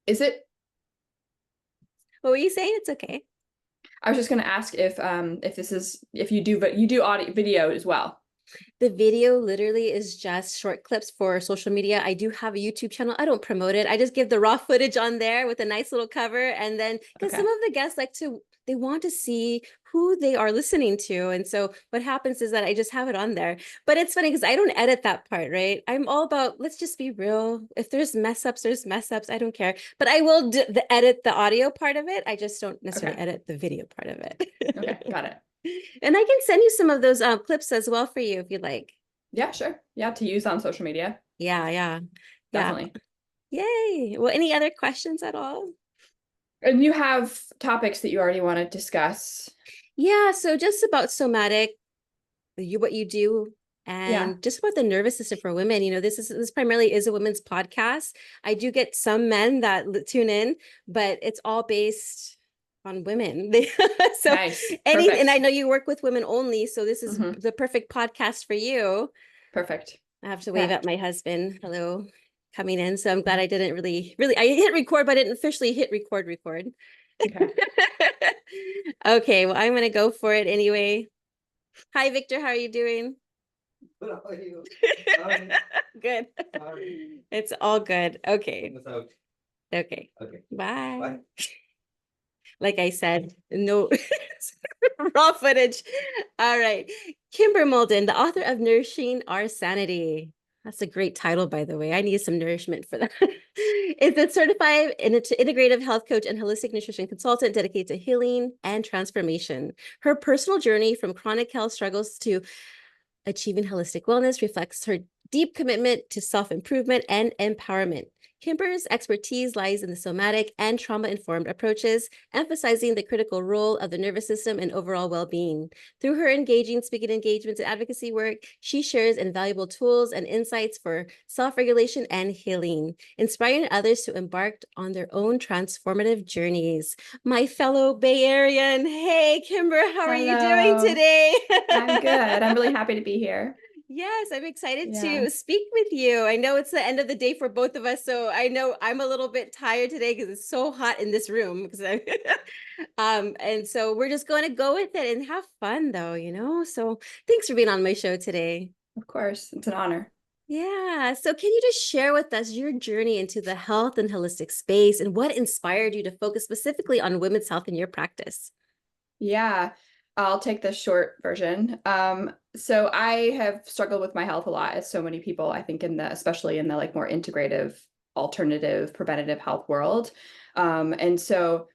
Is it? What were you saying? It's okay. I was just going to ask if this is if you do audio video as well. The video literally is just short clips for social media. I do have a YouTube channel. I don't promote it. I just give the raw footage on there with a nice little cover. And then because some Okay. of the guests they want to see who they are listening to. And so what happens is that I just have it on there. But it's funny because I don't edit that part, right? I'm all about, let's just be real. If there's mess ups, there's mess ups. I don't care. But I will edit the audio part of it. I just don't necessarily Okay. edit the video part of Okay. it. Got it. And I can send you some of those clips as well for you if you'd like. Yeah, sure. Yeah, to use on social media. Yeah, yeah, yeah. Definitely. Yay. Well, any other questions at all? And you have topics that you already want to discuss. Yeah, so just about somatic, what you do, Yeah. and just about the nervous system for women. This primarily is a women's podcast. I do get some men that tune in, but it's all based on women. So Nice. and I Perfect. know you work with women only, so this is Hmm. the perfect podcast for you. Perfect. I have to wave Yeah. at my husband. Hello, coming in. So I'm glad I didn't really, I hit record, but I didn't officially hit record. Okay. Okay, well, I'm going to go for it anyway. Hi, Victor. How are you doing? Good, how are you? Sorry, Good. sorry. It's all good. Okay. What's out? Okay. Okay, Bye. bye. Like I said, no raw footage. All right. Kymber Maulden, the author of Nourishing Our Sanity. That's a great title, by the way. I need some nourishment for that. Is a certified integrative health coach and holistic nutrition consultant dedicated to healing and transformation. Her personal journey from chronic health struggles to achieving holistic wellness reflects her deep commitment to self-improvement and empowerment. Kymber's expertise lies in the somatic and trauma-informed approaches, emphasizing the critical role of the nervous system in overall well-being. Through her engaging speaking engagements and advocacy work, she shares invaluable tools and insights for self-regulation and healing, inspiring others to embark on their own transformative journeys. My fellow Bay Area, hey, Kymber, how are you doing Hello. today? I'm good. I'm really happy to be here. Yes, I'm excited Yeah. to speak with you. I know it's the end of the day for both of us, so I know I'm a little bit tired today because it's so hot in this room. Because I, and so we're just going to go with it and have fun, though. So thanks for being on my show today. Of course. It's an honor. Yeah. So can you just share with us your journey into the health and holistic space and what inspired you to focus specifically on women's health in your practice? Yeah. I'll take the short version. So I have struggled with my health a lot, as so many people, I think, especially in the like more integrative, alternative, preventative health world. And so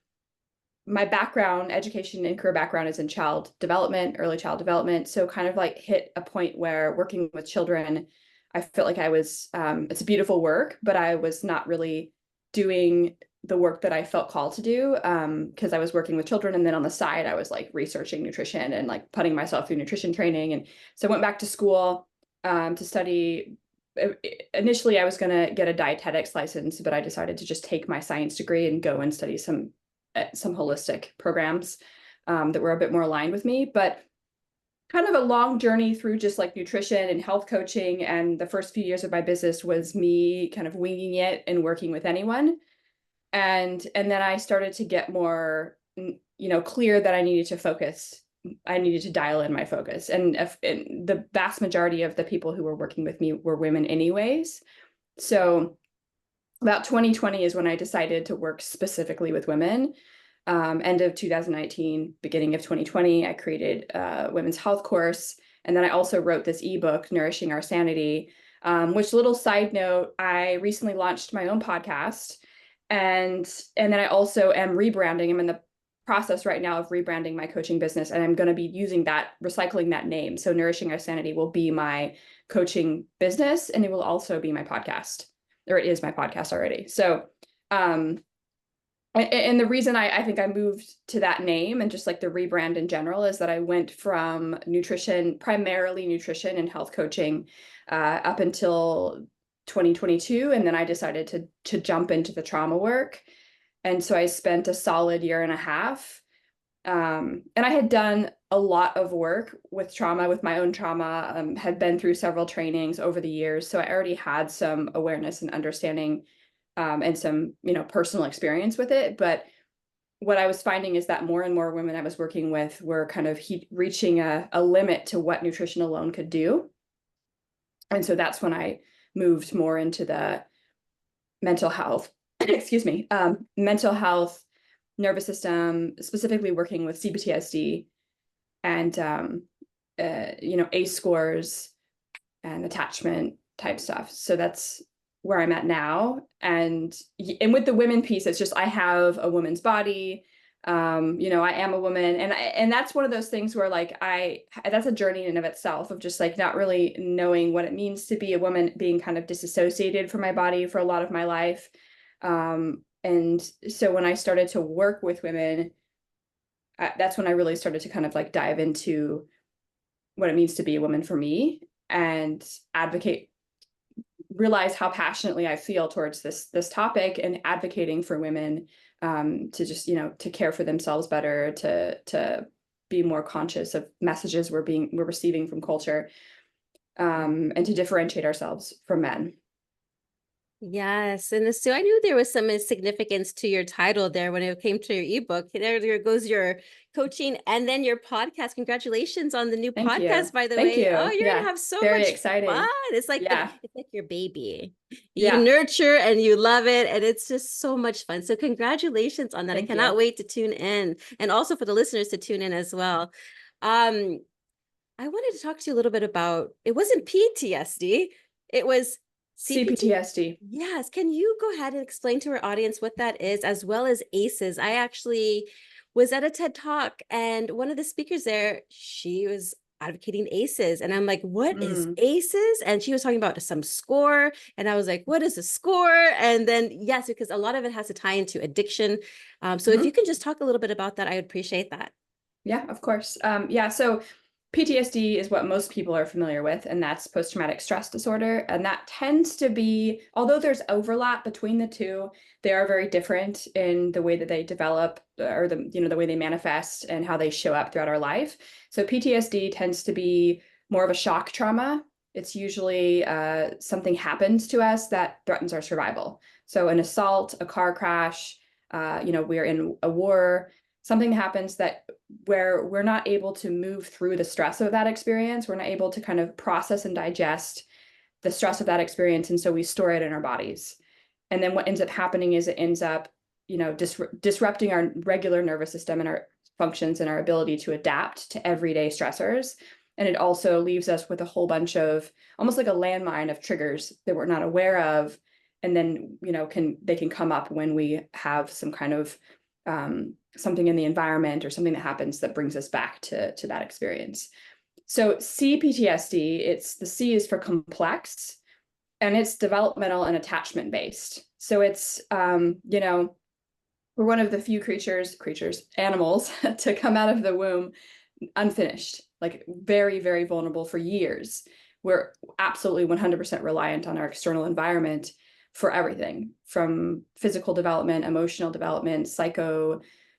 my background, education and career background is in child development, early child development. So kind of like hit a point where working with children, I felt like I was, it's beautiful work, but I was not really doing the work that I felt called to do because I was working with children. And then on the side, I was like researching nutrition and like putting myself through nutrition training. And so I went back to school to study. Initially, I was going to get a dietetics license, but I decided to just take my science degree and go and study some holistic programs that were a bit more aligned with me. But kind of a long journey through just like nutrition and health coaching. And the first few years of my business was me kind of winging it and working with anyone. And then I started to get more, clear that I needed to focus. I needed to dial in my focus. And the vast majority of the people who were working with me were women anyways. So about 2020 is when I decided to work specifically with women. End of 2019, beginning of 2020, I created a women's health course. And then I also wrote this ebook, Nourishing Our Sanity, which, little side note, I recently launched my own podcast. And then I also am rebranding. I'm in the process right now of rebranding my coaching business, and I'm going to be using recycling that name. So Nourishing Our Sanity will be my coaching business, and it will also be my podcast, or it is my podcast already. So, and the reason I think I moved to that name and just like the rebrand in general is that I went from nutrition, primarily nutrition and health coaching, up until 2022, and then I decided to jump into the trauma work. And so I spent a solid year and a half. And I had done a lot of work with trauma, with my own trauma, had been through several trainings over the years. So I already had some awareness and understanding and some, personal experience with it. But what I was finding is that more and more women I was working with were kind of reaching a limit to what nutrition alone could do. And so that's when I moved more into the mental health, excuse me, mental health, nervous system, specifically working with CPTSD and, ACE scores and attachment type stuff. So that's where I'm at now. And with the women piece, it's just, I have a woman's body. I am a woman, and that's one of those things where like, that's a journey in and of itself, of just like not really knowing what it means to be a woman, being kind of disassociated from my body for a lot of my life. And so when I started to work with women, that's when I really started to kind of like dive into what it means to be a woman for me, and realize how passionately I feel towards this topic, and advocating for women, to just, to care for themselves better, to be more conscious of messages we're receiving from culture, and to differentiate ourselves from men. Yes. And so I knew there was some significance to your title there when it came to your ebook. There goes your coaching and then your podcast. Congratulations on the new Thank you. podcast, by the Thank way. you. Oh, you're Yeah. gonna have so Very much exciting. fun. It's like Yeah. it's like your baby. Yeah. You nurture and you love it, and it's just so much fun. So congratulations on that. Thank I cannot you. wait to tune in, and also for the listeners to tune in as well. I wanted to talk to you a little bit about, it wasn't PTSD, it was CPTSD. Yes. Can you go ahead and explain to our audience what that is, as well as ACEs? I actually was at a TED Talk, and one of the speakers there, she was advocating ACEs. And I'm like, what is ACEs? And she was talking about some score. And I was like, what is a score? And then, yes, because a lot of it has to tie into addiction. So if you can just talk a little bit about that, I would appreciate that. Yeah, of course. So PTSD is what most people are familiar with, and that's post-traumatic stress disorder. And that tends to be, although there's overlap between the two, they are very different in the way that they develop, or the way they manifest and how they show up throughout our life. So PTSD tends to be more of a shock trauma. It's usually something happens to us that threatens our survival. So an assault, a car crash, we're in a war, something happens where we're not able to move through the stress of that experience. We're not able to kind of process and digest the stress of that experience. And so we store it in our bodies. And then what ends up happening is it ends up, disrupting our regular nervous system and our functions and our ability to adapt to everyday stressors. And it also leaves us with a whole bunch of, almost like a landmine of triggers that we're not aware of. And then, they can come up when we have some kind of something in the environment or something that happens that brings us back to that experience. So CPTSD, the C is for complex, and it's developmental and attachment based. So it's, we're one of the few animals to come out of the womb unfinished, like very, very vulnerable for years. We're absolutely 100% reliant on our external environment for everything, from physical development, emotional development,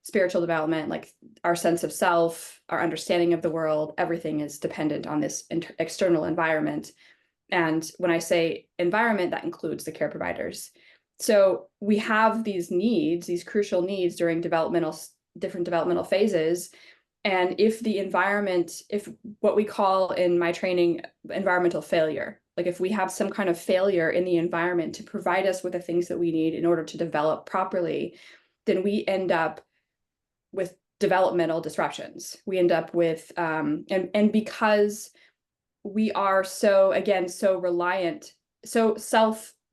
spiritual development, like our sense of self, our understanding of the world. Everything is dependent on this external environment. And when I say environment, that includes the care providers. So we have these needs, these crucial needs during different developmental phases. And if what we call in my training environmental failure, like if we have some kind of failure in the environment to provide us with the things that we need in order to develop properly, then we end up with developmental disruptions. We end up with, and because we are so reliant, so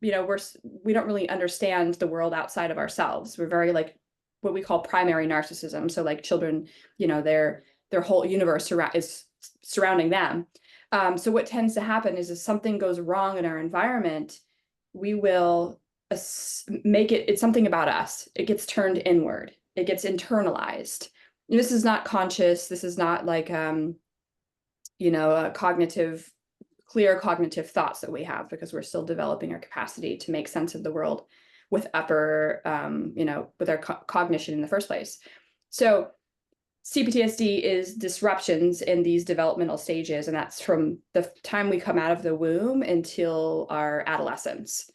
we don't really understand the world outside of ourselves. We're very like what we call primary narcissism. So like children, their whole universe is surrounding them. So what tends to happen is if something goes wrong in our environment, we will it's something about us. It gets turned inward. It gets internalized. This is not conscious. This is not like, clear cognitive thoughts that we have, because we're still developing our capacity to make sense of the world with with our cognition in the first place. So CPTSD is disruptions in these developmental stages, and that's from the time we come out of the womb until our adolescence.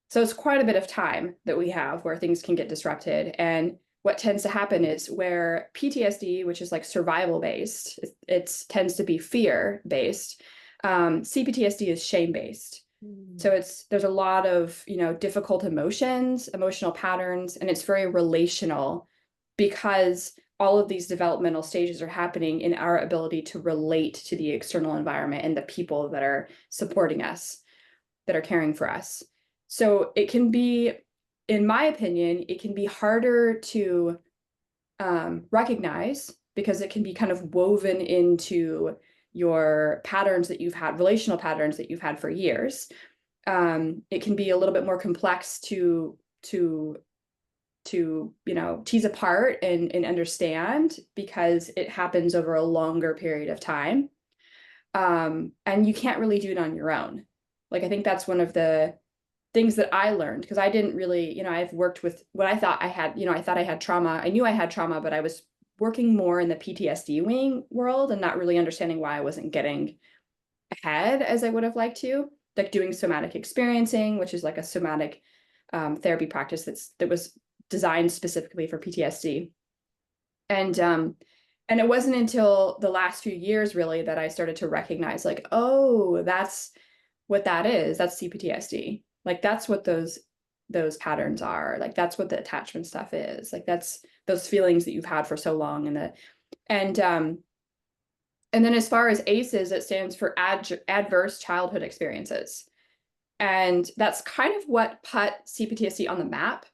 So it's quite a bit of time that we have where things can get disrupted. And what tends to happen is where PTSD, which is like survival based, it tends to be fear based. CPTSD is shame based. So there's a lot of, difficult emotions, emotional patterns, and it's very relational because all of these developmental stages are happening in our ability to relate to the external environment and the people that are supporting us, that are caring for us. So it can be, in my opinion, it can be harder to recognize because it can be kind of woven into your patterns that you've had, relational patterns that you've had for years. It can be a little bit more complex to tease apart and understand because it happens over a longer period of time. And you can't really do it on your own. Like, I think that's one of the things that I learned because I didn't really, I've worked with what I thought I had, I thought I had trauma. I knew I had trauma, but I was working more in the PTSD wing world and not really understanding why I wasn't getting ahead as I would have liked to, like doing somatic experiencing, which is like a somatic therapy practice that was designed specifically for PTSD. And it wasn't until the last few years really that I started to recognize like, oh, that's what that is. That's CPTSD. Like that's what those patterns are. Like that's what the attachment stuff is. Like that's those feelings that you've had for so long. And then as far as ACEs, it stands for adverse childhood experiences. And that's kind of what put CPTSD on the map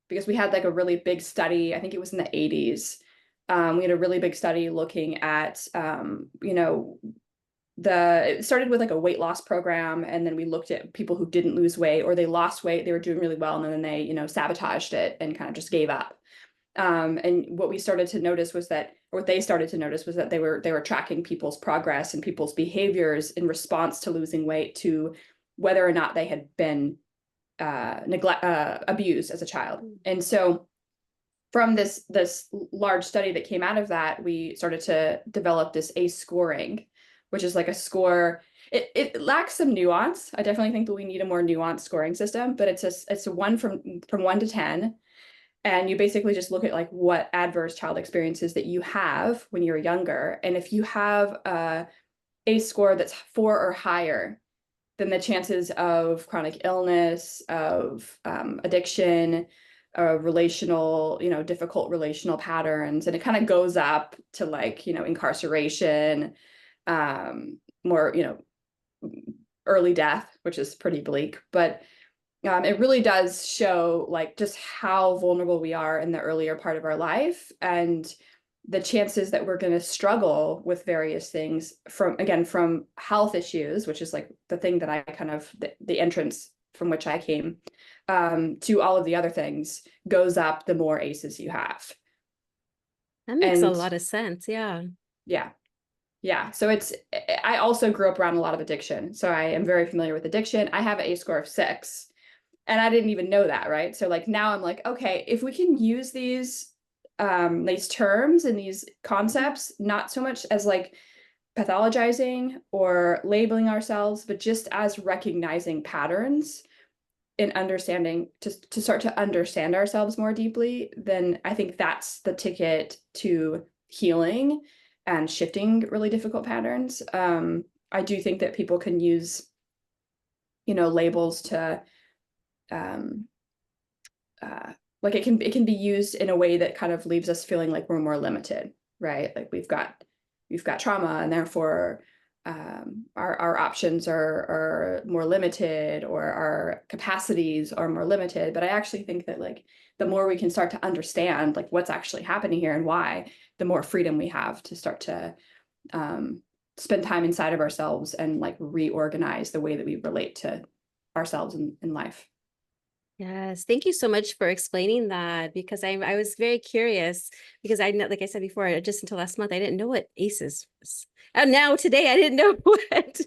because we had like a really big study, I think it was in the 80s. We had a really big study looking at, it started with like a weight loss program. And then we looked at people who didn't lose weight or they lost weight, they were doing really well. And then they, sabotaged it and kind of just gave up. And what we started to notice was that, or what they started to notice was that they were tracking people's progress and people's behaviors in response to losing weight to whether or not they had been abused as a child. And so from this large study that came out of that, we started to develop this ACE scoring, which is like a score. It lacks some nuance. I definitely think that we need a more nuanced scoring system, but it's a one from 1 to 10. And you basically just look at like what adverse child experiences that you have when you're younger. And if you have a ACE score that's 4 or higher, then the chances of chronic illness, of addiction, relational, difficult relational patterns, and it kind of goes up to like, incarceration, more, early death, which is pretty bleak, but it really does show like just how vulnerable we are in the earlier part of our life and the chances that we're going to struggle with various things from health issues, which is like the thing that I kind of, the entrance from which I came, to all of the other things goes up the more ACEs you have. That makes a lot of sense. Yeah. Yeah. Yeah. So I also grew up around a lot of addiction. So I am very familiar with addiction. I have an ACE score of 6. And I didn't even know that, right? So like now I'm like, okay, if we can use these terms and these concepts, not so much as like pathologizing or labeling ourselves, but just as recognizing patterns and understanding to start to understand ourselves more deeply, then I think that's the ticket to healing and shifting really difficult patterns. I do think that people can use, labels to like it can be used in a way that kind of leaves us feeling like we're more limited, right? Like we've got trauma and therefore our options are more limited or our capacities are more limited. But I actually think that like the more we can start to understand like what's actually happening here and why, the more freedom we have to start to spend time inside of ourselves and like reorganize the way that we relate to ourselves in life. Yes, thank you so much for explaining that because I was very curious because I know, like I said before, just until last month, I didn't know what ACEs was. And now today I didn't know what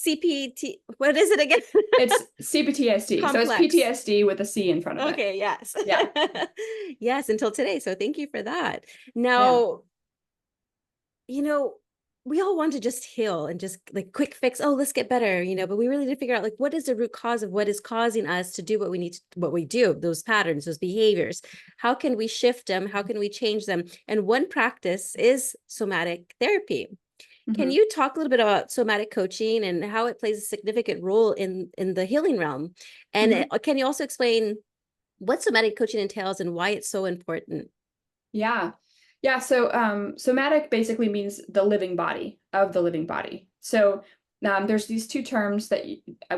CPT, what is it again? It's CPTSD. Complex. So it's PTSD with a C in front of it. Okay, yes. Yeah. Yes, until today. So thank you for that. Now, we all want to just heal and just like quick fix. Oh, let's get better, but we really need to figure out like what is the root cause of what is causing us to do what we need to, what we do, those patterns, those behaviors. How can we shift them? How can we change them? And one practice is somatic therapy. Can you talk a little bit about somatic coaching and how it plays a significant role in the healing realm? And can you also explain what somatic coaching entails and why it's so important? Yeah. Yeah. So somatic basically means the living body of the living body. So there's these two terms that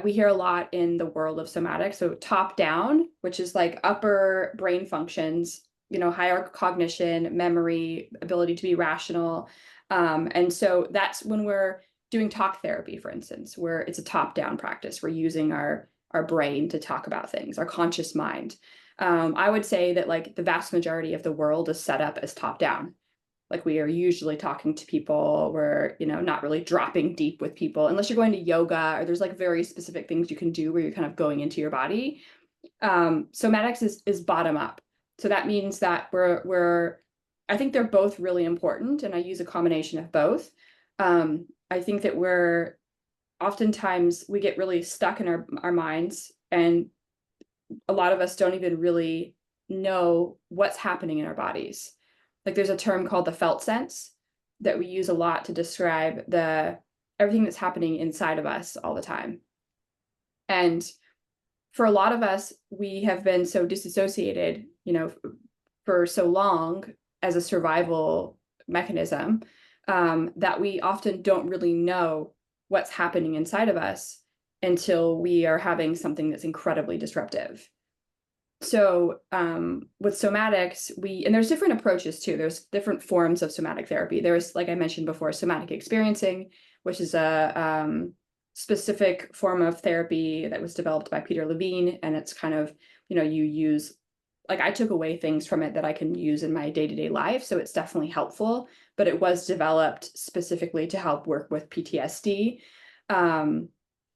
we hear a lot in the world of somatic. So top down, which is like upper brain functions, higher cognition, memory, ability to be rational. And so that's when we're doing talk therapy, for instance, where it's a top down practice. We're using our brain to talk about things, our conscious mind. I would say that like the vast majority of the world is set up as top down. Like we are usually talking to people, we're, not really dropping deep with people unless you're going to yoga or there's like very specific things you can do where you're kind of going into your body. Somatics is bottom up. So that means that I think they're both really important and I use a combination of both. I think that oftentimes we get really stuck in our minds, and a lot of us don't even really know what's happening in our bodies. Like there's a term called the felt sense that we use a lot to describe everything that's happening inside of us all the time. And for a lot of us, we have been so disassociated, for so long as a survival mechanism, that we often don't really know what's happening inside of us until we are having something that's incredibly disruptive. So with somatics, and there's different approaches too. There's different forms of somatic therapy. There's, like I mentioned before, somatic experiencing, which is a specific form of therapy that was developed by Peter Levine. And it's kind of, you use, like I took away things from it that I can use in my day-to-day life. So it's definitely helpful, but it was developed specifically to help work with PTSD.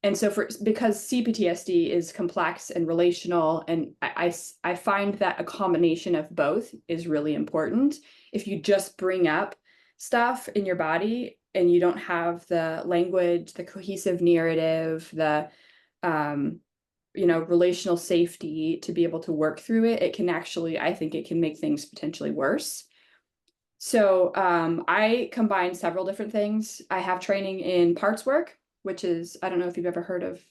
And so because CPTSD is complex and relational, and I find that a combination of both is really important. If you just bring up stuff in your body and you don't have the language, the cohesive narrative, the relational safety to be able to work through it, I think it can make things potentially worse. So I combine several different things. I have training in parts work, which is, I don't know if you've ever heard of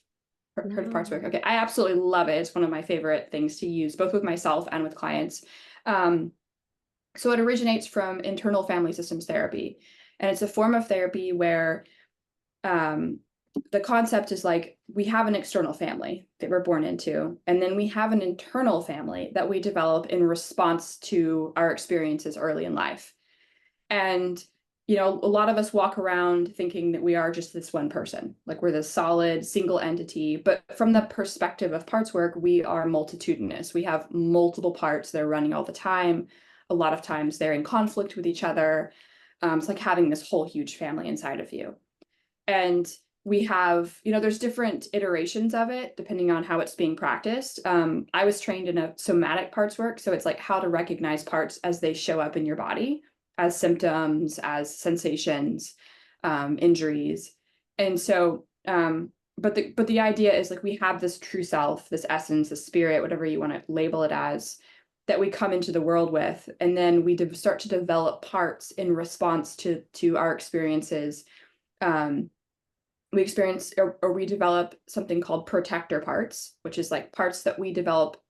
parts work. Okay, I absolutely love it. It's one of my favorite things to use, both with myself and with clients. So it originates from internal family systems therapy, and it's a form of therapy where the concept is like we have an external family that we're born into, and then we have an internal family that we develop in response to our experiences early in life. And a lot of us walk around thinking that we are just this one person, like we're this solid single entity. But from the perspective of parts work, we are multitudinous. We have multiple parts that are running all the time. A lot of times they're in conflict with each other. It's like having this whole huge family inside of you. And we have, there's different iterations of it depending on how it's being practiced. I was trained in a somatic parts work. So it's like how to recognize parts as they show up in your body, as symptoms, as sensations, injuries. And so, but the idea is like we have this true self, this essence, this spirit, whatever you want to label it as, that we come into the world with, and then we start to develop parts in response to our experiences. We experience or we develop something called protector parts, which is like parts that we develop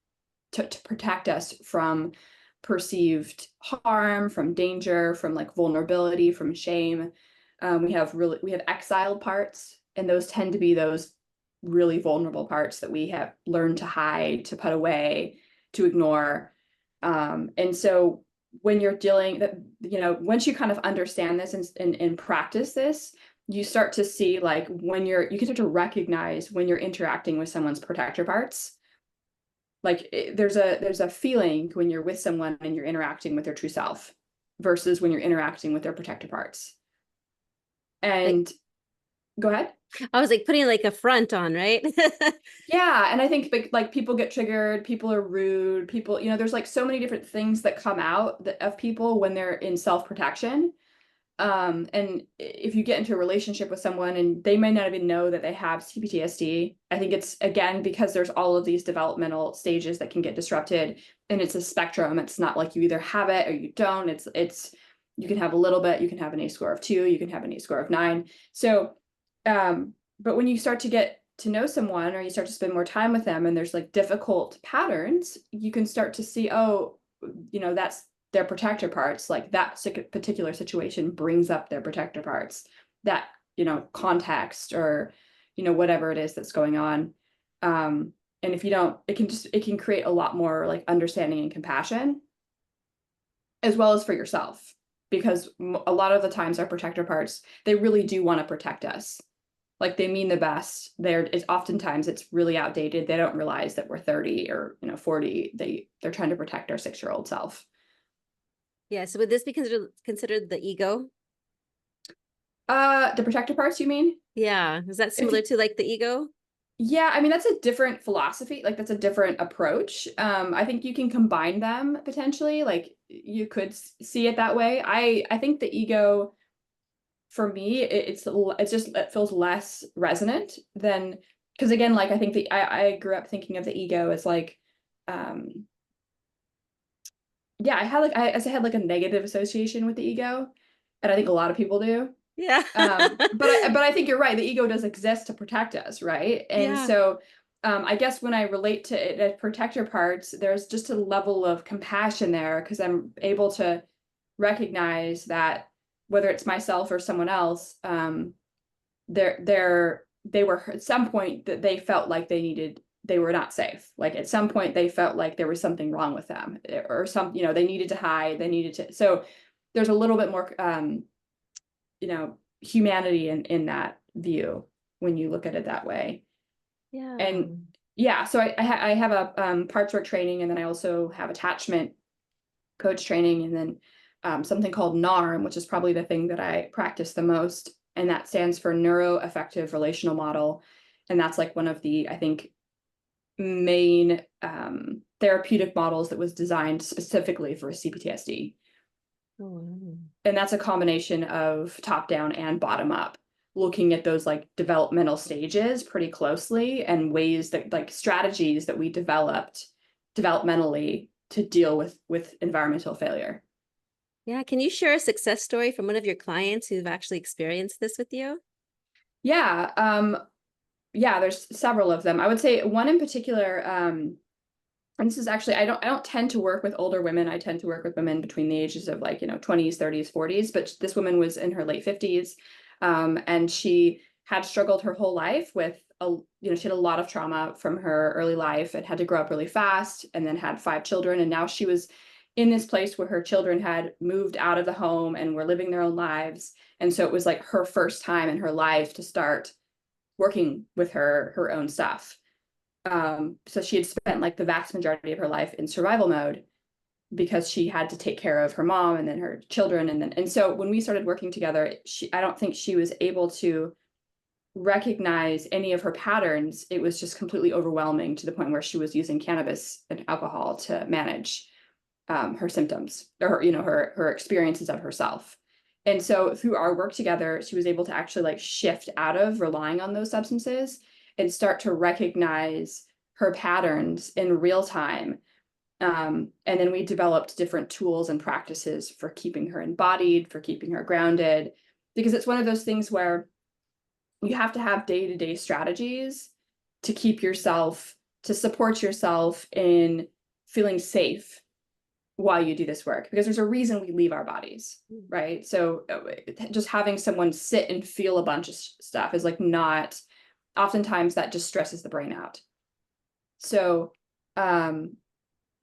to protect us from perceived harm, from danger, from like vulnerability, from shame. We have exiled parts, and those tend to be those really vulnerable parts that we have learned to hide, to put away, to ignore. And so when you're dealing that, once you kind of understand this and practice this, you start to see like you can start to recognize when you're interacting with someone's protector parts. Like there's a feeling when you're with someone and you're interacting with their true self versus when you're interacting with their protector parts. And go ahead. I was like putting like a front on, right? Yeah. And I think like people get triggered, people are rude, there's like so many different things that come out of people when they're in self-protection. And if you get into a relationship with someone and they might not even know that they have CPTSD, I think it's, again, because there's all of these developmental stages that can get disrupted, and it's a spectrum. It's not like you either have it or you don't. It's you can have a little bit, you can have an ACE score of 2, you can have an ACE score of 9. So, but when you start to get to know someone, or you start to spend more time with them, and there's like difficult patterns, you can start to see, oh, that's their protector parts. Like that particular situation brings up their protector parts, that, context, or, whatever it is that's going on. And if you don't, it can create a lot more like understanding and compassion, as well as for yourself, because a lot of the times our protector parts, they really do want to protect us. Like they mean the best. Oftentimes it's really outdated. They don't realize that we're 30 or 40. They're trying to protect our 6-year-old self. Yeah. So would this be considered the ego? The protector parts, you mean? Yeah. Is that similar to like the ego? Yeah, I mean, that's a different philosophy. Like that's a different approach. I think you can combine them potentially. Like you could see it that way. I think the ego, for me, it feels less resonant than, because again, like I think I grew up thinking of the ego as like, yeah, I had like a negative association with the ego, and I think a lot of people do. Yeah. But I think you're right. The ego does exist to protect us, right? And Yeah. so, I guess when I relate to it as protector parts, there's just a level of compassion there, because I'm able to recognize that whether it's myself or someone else, they were at some point that they felt like they were not safe. Like at some point they felt like there was something wrong with them, or they needed to hide, so there's a little bit more, humanity in that view when you look at it that way. Yeah. And yeah, so I have a parts work training, and then I also have attachment coach training, and then something called NARM, which is probably the thing that I practice the most, and that stands for Neuro-Affective Relational Model. And that's like one of the, I think, main therapeutic models that was designed specifically for CPTSD. Oh, wow. And that's a combination of top down and bottom up, looking at those like developmental stages pretty closely, and ways that, like, strategies that we developed developmentally to deal with environmental failure. Yeah. Can you share a success story from one of your clients who've actually experienced this with you? Yeah, yeah, there's several of them. I would say one in particular, and this is actually, I don't tend to work with older women. I tend to work with women between the ages of like, 20s, 30s, 40s, but this woman was in her late 50s. And she had struggled her whole life with she had a lot of trauma from her early life, and had to grow up really fast, and then had 5 children. And now she was in this place where her children had moved out of the home and were living their own lives. And so it was like her first time in her life to start working with her own stuff. So she had spent like the vast majority of her life in survival mode, because she had to take care of her mom and then her children. And so when we started working together, I don't think she was able to recognize any of her patterns. It was just completely overwhelming, to the point where she was using cannabis and alcohol to manage her symptoms, or her experiences of herself. And so through our work together, she was able to actually like shift out of relying on those substances, and start to recognize her patterns in real time. And then we developed different tools and practices for keeping her embodied, for keeping her grounded, because it's one of those things where you have to have day-to-day strategies to to support yourself in feeling safe while you do this work, because there's a reason we leave our bodies, right? So just having someone sit and feel a bunch of stuff is like not, oftentimes that just stresses the brain out. So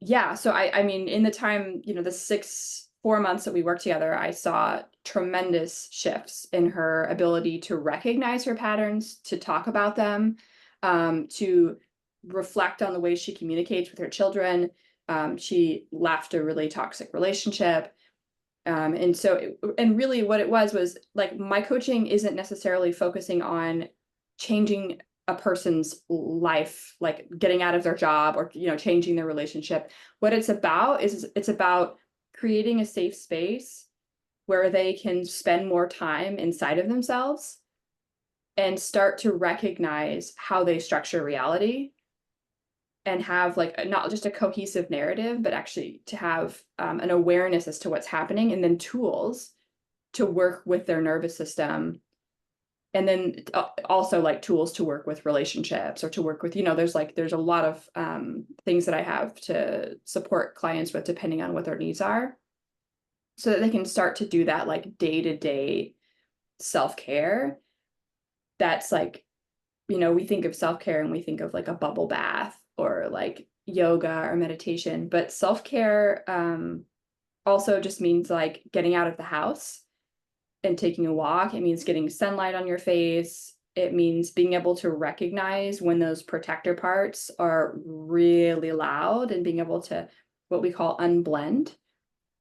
yeah, so I mean, in the time, the 4 months that we worked together, I saw tremendous shifts in her ability to recognize her patterns, to talk about them, to reflect on the way she communicates with her children. She left a really toxic relationship. And so, and really what it was like, my coaching isn't necessarily focusing on changing a person's life, like getting out of their job, or, changing their relationship. What it's about is it's about creating a safe space where they can spend more time inside of themselves and start to recognize how they structure reality and have like not just a cohesive narrative, but actually to have an awareness as to what's happening, and then tools to work with their nervous system. And then also like tools to work with relationships or to work with, there's a lot of things that I have to support clients with depending on what their needs are, so that they can start to do that like day-to-day self-care. That's like, we think of self-care and we think of like a bubble bath or like yoga or meditation, but self-care also just means like getting out of the house and taking a walk. It means getting sunlight on your face. It means being able to recognize when those protector parts are really loud and being able to, what we call unblend.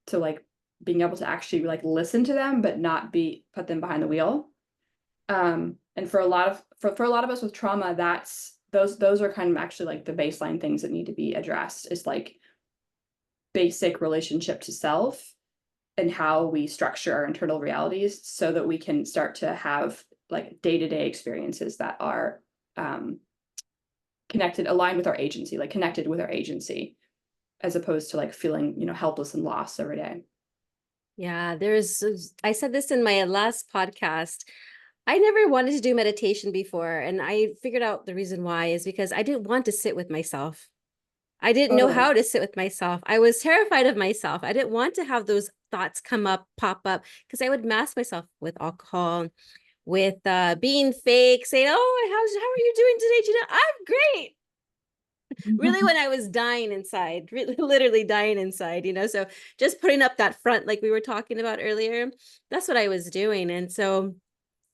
So like being able to actually like listen to them, but not put them behind the wheel. And for a lot of us with trauma, those are kind of actually like the baseline things that need to be addressed, is like basic relationship to self and how we structure our internal realities so that we can start to have like day-to-day experiences that are aligned with our agency, like connected with our agency, as opposed to like feeling, helpless and lost every day. Yeah, I said this in my last podcast. I never wanted to do meditation before, and I figured out the reason why is because I didn't want to sit with myself. I didn't know how to sit with myself. I was terrified of myself. I didn't want to have those thoughts pop up, because I would mask myself with alcohol, with being fake, saying, "Oh, how are you doing today, Gina? I'm great." Really, when I was dying inside, really, literally dying inside, so just putting up that front, like we were talking about earlier, that's what I was doing. And so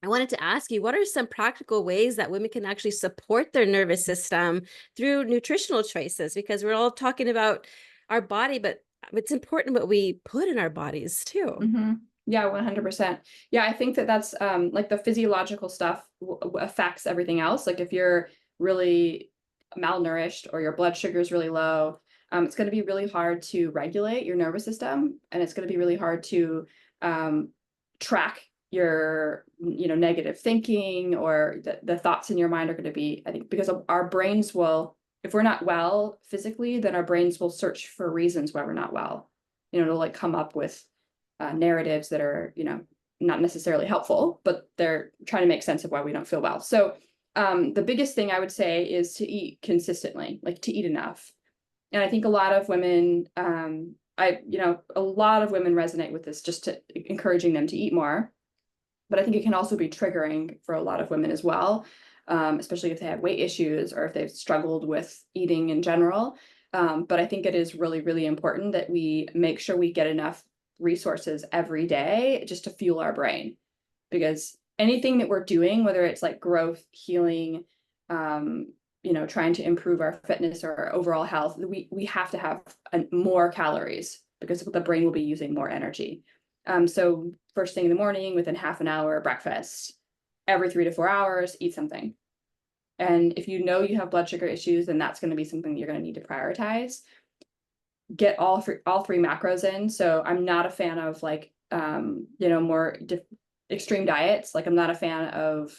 I wanted to ask you, what are some practical ways that women can actually support their nervous system through nutritional choices? Because we're all talking about our body, but it's important what we put in our bodies too. Mm-hmm. Yeah, 100%. Yeah, I think that's like the physiological stuff affects everything else. Like if you're really malnourished or your blood sugar is really low, it's going to be really hard to regulate your nervous system, and it's going to be really hard to track your negative thinking, or the thoughts in your mind are going to be, I think, because our brains will, if we're not well physically, then our brains will search for reasons why we're not well. It'll like come up with narratives that are, not necessarily helpful, but they're trying to make sense of why we don't feel well. So the biggest thing I would say is to eat consistently, like to eat enough. And I think a lot of women, a lot of women resonate with this, just to encouraging them to eat more. But I think it can also be triggering for a lot of women as well, especially if they have weight issues or if they've struggled with eating in general. But I think it is really, really important that we make sure we get enough resources every day just to fuel our brain, because anything that we're doing, whether it's like growth, healing, trying to improve our fitness or our overall health, we have to have more calories, because the brain will be using more energy. So first thing in the morning, within half an hour, breakfast, every 3 to 4 hours, eat something. And if you know you have blood sugar issues, then that's going to be something you're going to need to prioritize. Get all three macros in. So I'm not a fan of like more extreme diets. Like I'm not a fan of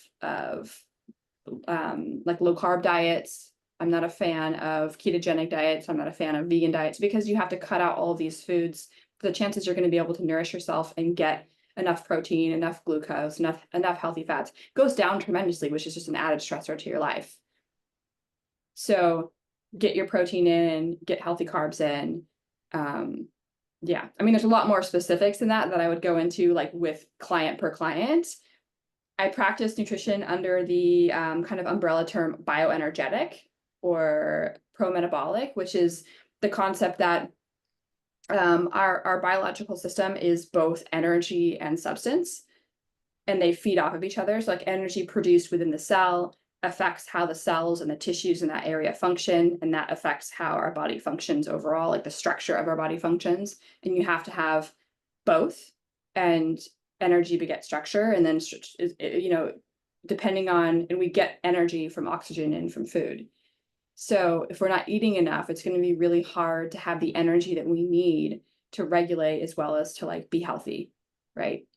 like low carb diets. I'm not a fan of ketogenic diets. I'm not a fan of vegan diets, because you have to cut out all of these foods. The chances you're going to be able to nourish yourself and get enough protein, enough glucose, enough healthy fats goes down tremendously, which is just an added stressor to your life. So get your protein in, get healthy carbs in. Yeah, I mean, there's a lot more specifics in that I would go into, like with client per client. I practice nutrition under the kind of umbrella term bioenergetic or pro-metabolic, which is the concept that our biological system is both energy and substance, and they feed off of each other. So like energy produced within the cell affects how the cells and the tissues in that area function, and that affects how our body functions overall, like the structure of our body functions. And you have to have both, and energy begets structure, and then depending on, and we get energy from oxygen and from food. So if we're not eating enough, it's going to be really hard to have the energy that we need to regulate, as well as to like be healthy. right?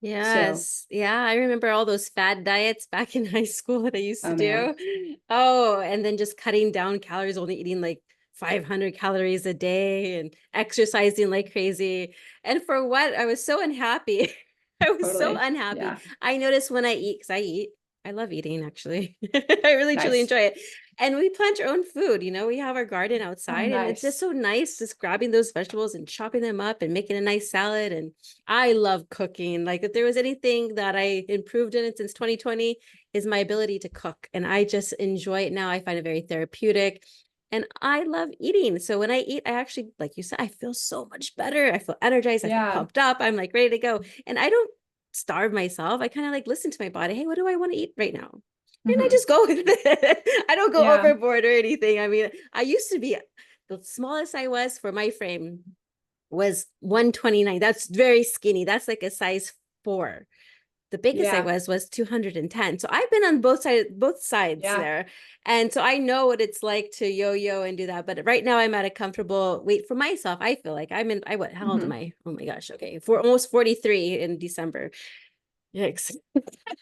So, Yes. Yeah. I remember all those fad diets back in high school that I used to oh man, do. Oh, and then just cutting down calories, only eating like 500 calories a day and exercising like crazy. And for what? I was so unhappy. I was so totally. unhappy. Yeah. I notice when I eat, because I eat, I love eating actually. I really truly Nice. enjoy it. And we plant our own food, we have our garden Oh, outside, and it's just nice. so nice just grabbing those vegetables and chopping them up and making a nice salad. And I love cooking. Like if there was anything that I improved in it since 2020 is my ability to cook. And I just enjoy it now. I find it very therapeutic. And I love eating. So when I eat, I actually, like you said, I feel so much better. I feel energized. I feel Yeah. pumped up. I'm like ready to go. And I don't starve myself. I kind of like listen to my body. Hey, what do I want to eat right now? And I Mhm. just go with it. I don't go Yeah. overboard or anything. I mean, I used to be the smallest I was for my frame was 129. That's very skinny. That's like a size 4. The biggest I Yeah. was 210. So I've been on both sides Yeah. there. And so I know what it's like to yo-yo and do that. But right now I'm at a comfortable weight for myself. I feel like how old am Mhm. I? Oh my gosh. Okay. For almost 43 in December. Yikes.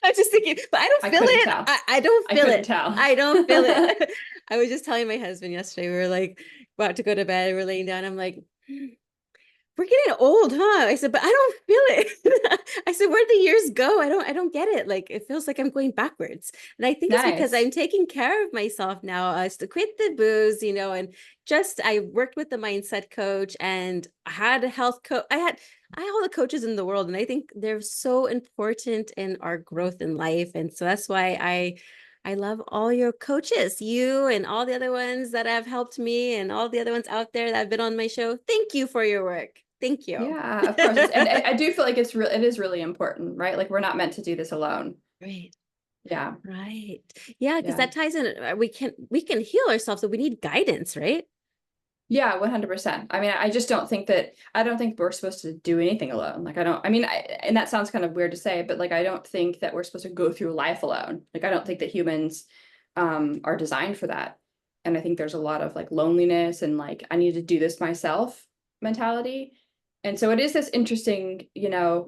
I'm just thinking, but I don't I feel couldn't it. tell. I don't I feel couldn't it. tell. I don't feel it. I was just telling my husband yesterday, we were like about to go to bed. We're laying down. I'm like, we're getting old, huh? I said, but I don't feel it. I said, where'd the years go? I don't get it. Like it feels like I'm going backwards. And I think it's because Nice. I'm taking care of myself now, to quit the booze, and just I worked with the mindset coach and I had a health coach. I had all the coaches in the world, and I think they're so important in our growth in life. And so that's why I love all your coaches, you and all the other ones that have helped me and all the other ones out there that have been on my show. Thank you for your work. Thank you. Yeah, of course. And I do feel like it is really important, right? Like we're not meant to do this alone. Right. Yeah. Right. Yeah, because Yeah. that ties in. We can heal ourselves, so we need guidance, right? Yeah, 100%. I mean, I don't think we're supposed to do anything alone. Like, and that sounds kind of weird to say, but like, I don't think that we're supposed to go through life alone. Like, I don't think that humans are designed for that. And I think there's a lot of like loneliness and like, I need to do this myself mentality. And so it is this interesting,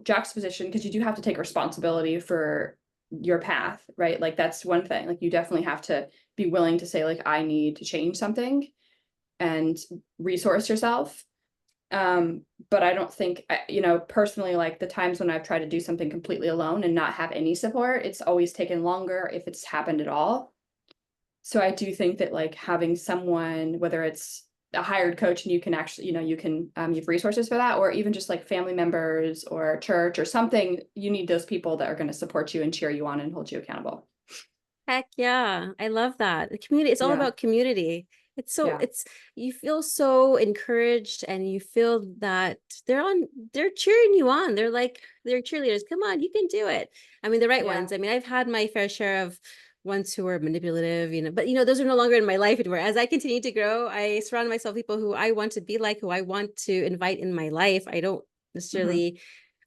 juxtaposition because you do have to take responsibility for your path, right? Like, that's one thing. Like, you definitely have to be willing to say, like, I need to change something and resource yourself. But I don't think, personally, like the times when I've tried to do something completely alone and not have any support, it's always taken longer if it's happened at all. So I do think that like having someone, whether it's a hired coach and you can actually, you have resources for that, or even just like family members or church or something, you need those people that are going to support you and cheer you on and hold you accountable. Heck yeah. I love that. The community, it's all Yeah. about community. Yeah. You feel so encouraged and you feel that they're cheering you on. They're cheerleaders. Come on, you can do it. I mean, the right Yeah. ones. I mean, I've had my fair share of ones who are manipulative, but those are no longer in my life anymore. As I continue to grow, I surround myself with people who I want to be like, who I want to invite in my life. I don't Hmm. necessarily,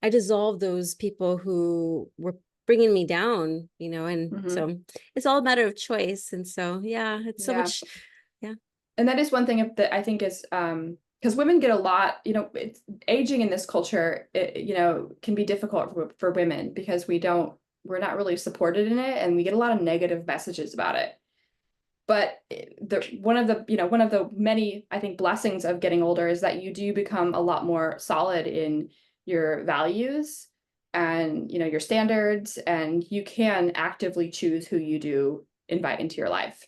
I dissolve those people who were bringing me down, and Hmm. so it's all a matter of choice. And so, yeah, it's so Yeah. much. Yeah. And that is one thing that I think is because women get a lot, it's aging in this culture, can be difficult for women because we're not really supported in it and we get a lot of negative messages about it. But one of the many, I think, blessings of getting older is that you do become a lot more solid in your values and, your standards, and you can actively choose who you do invite into your life.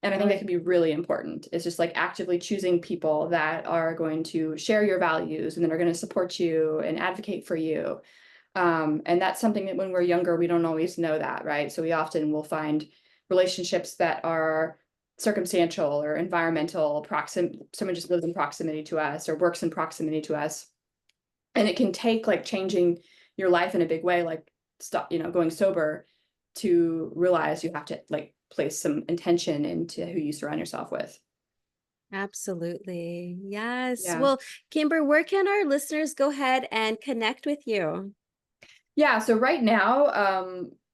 And I think that Right. can be really important. It's just like actively choosing people that are going to share your values and that are going to support you and advocate for you. And that's something that when we're younger, we don't always know that, right? So we often will find relationships that are circumstantial or environmental, someone just lives in proximity to us or works in proximity to us. And it can take like changing your life in a big way, like stop, going sober to realize you have to like place some intention into who you surround yourself with. Absolutely. Yes. Yeah. Well, Kimber, where can our listeners go ahead and connect with you? Yeah. So right now,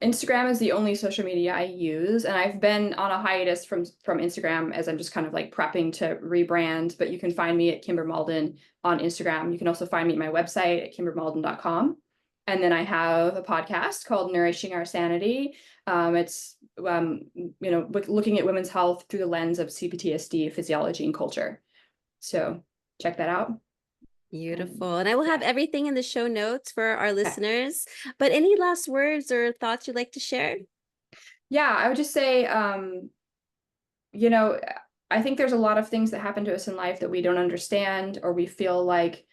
Instagram is the only social media I use, and I've been on a hiatus from Instagram as I'm just kind of like prepping to rebrand. But you can find me at Kymber Maulden on Instagram. You can also find me at my website at kymbermaulden.com. And then I have a podcast called Nourishing Our Sanity. It's looking at women's health through the lens of CPTSD, physiology, and culture. So check that out. Beautiful. And I will have Yeah. everything in the show notes for our Okay. listeners. But any last words or thoughts you'd like to share? Yeah, I would just say, you know, I think there's a lot of things that happen to us in life that we don't understand, or we feel like,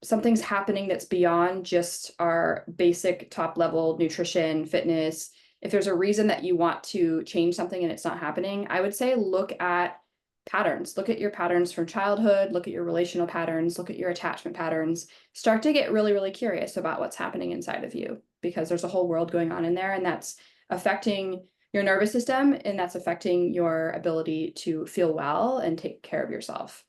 something's happening that's beyond just our basic top level nutrition, fitness. If there's a reason that you want to change something and it's not happening, I would say look at patterns. Look at your patterns from childhood, look at your relational patterns, look at your attachment patterns. Start to get really, really curious about what's happening inside of you, because there's a whole world going on in there, and that's affecting your nervous system, and that's affecting your ability to feel well and take care of yourself.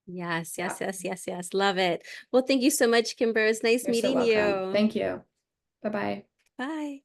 Yes, Yeah. yes. Love it. Well, thank you so much, Kymber. It's nice You're so meeting welcome. you. Thank you. Bye-bye. Bye.